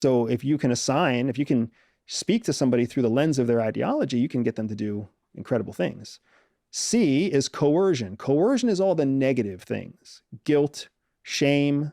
So if you can if you can speak to somebody through the lens of their ideology, you can get them to do incredible things. C is coercion. Coercion is all the negative things: guilt, shame,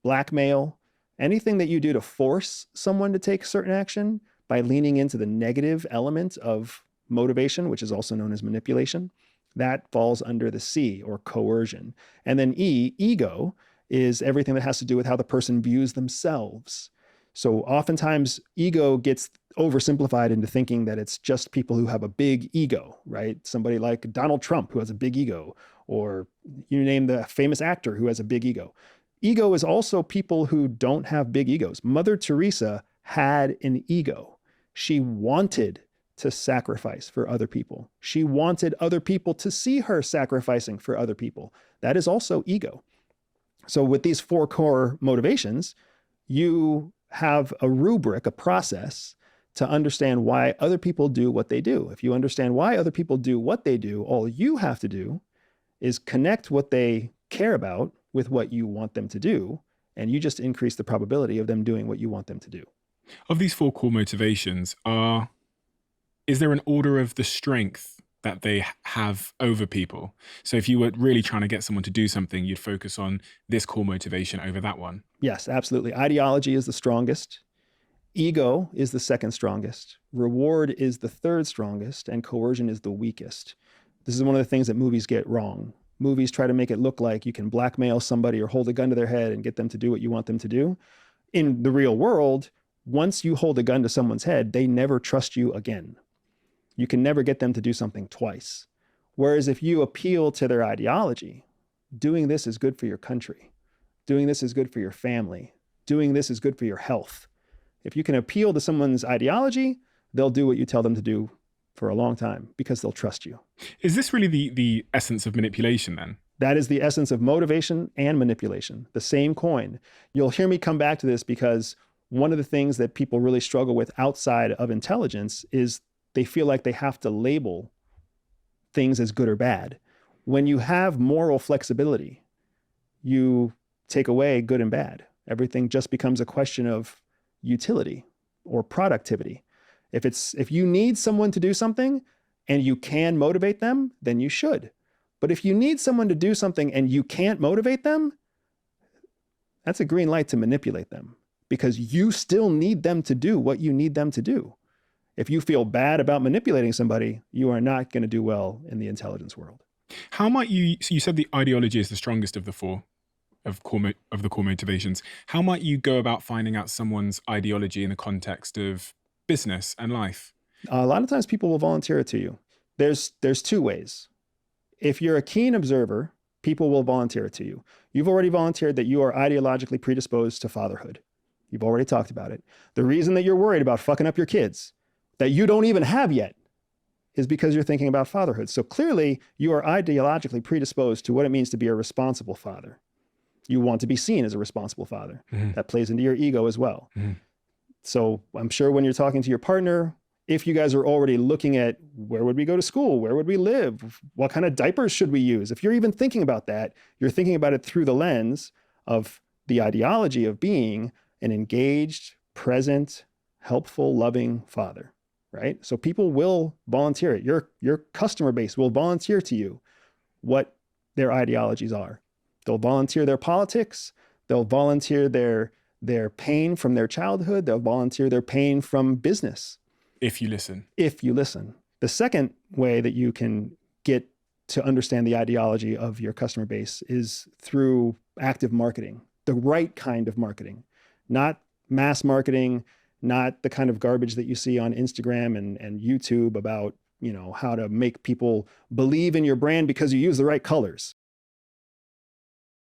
blackmail, anything that you do to force someone to take certain action by leaning into the negative element of motivation, which is also known as manipulation. That falls under the C, or coercion. And then E, ego, is everything that has to do with how the person views themselves. So oftentimes ego gets oversimplified into thinking that it's just people who have a big ego, right? Somebody like Donald Trump, who has a big ego, or you name the famous actor who has a big ego. Ego is also people who don't have big egos. Mother Teresa had an ego. She wanted to sacrifice for other people. She wanted other people to see her sacrificing for other people. That is also ego. So with these four core motivations, you have a rubric, a process to understand why other people do what they do. If you understand why other people do what they do, all you have to do is connect what they care about with what you want them to do, and you just increase the probability of them doing what you want them to do. Of these four core motivations, is there an order of the strength that they have over people? So if you were really trying to get someone to do something, you'd focus on this core motivation over that one. Yes, absolutely. Ideology is the strongest. Ego is the second strongest. Reward is the third strongest, and coercion is the weakest. This is one of the things that movies get wrong. Movies try to make it look like you can blackmail somebody or hold a gun to their head and get them to do what you want them to do. In the real world, once you hold a gun to someone's head, they never trust you again. You can never get them to do something twice. Whereas if you appeal to their ideology, doing this is good for your country, doing this is good for your family, doing this is good for your health. If you can appeal to someone's ideology, they'll do what you tell them to do for a long time because they'll trust you. Is this really the essence of manipulation then? That is the essence of motivation and manipulation, the same coin. You'll hear me come back to this because one of the things that people really struggle with outside of intelligence is they feel like they have to label things as good or bad. When you have moral flexibility, you take away good and bad. Everything just becomes a question of utility or productivity. If you need someone to do something and you can motivate them, then you should. But if you need someone to do something and you can't motivate them, that's a green light to manipulate them because you still need them to do what you need them to do. If you feel bad about manipulating somebody, you are not going to do well in the intelligence world. How might so you said the ideology is the strongest of the four of the core motivations. How might you go about finding out someone's ideology in the context of business and life? A lot of times people will volunteer it to you. There's two ways. If you're a keen observer, people will volunteer it to you. You've already volunteered that you are ideologically predisposed to fatherhood. You've already talked about it. The reason that you're worried about fucking up your kids that you don't even have yet is because you're thinking about fatherhood. So clearly you are ideologically predisposed to what it means to be a responsible father. You want to be seen as a responsible father. Mm-hmm. That plays into your ego as well. Mm-hmm. So I'm sure when you're talking to your partner, if you guys are already looking at where would we go to school? Where would we live? What kind of diapers should we use? If you're even thinking about that, you're thinking about it through the lens of the ideology of being an engaged, present, helpful, loving father, right? So people will volunteer it. Your customer base will volunteer to you what their ideologies are. They'll volunteer their politics. They'll volunteer their pain from their childhood. They'll volunteer their pain from business. If you listen. If you listen. The second way that you can get to understand the ideology of your customer base is through active marketing, the right kind of marketing, not mass marketing, not the kind of garbage that you see on Instagram and YouTube about, how to make people believe in your brand because you use the right colors.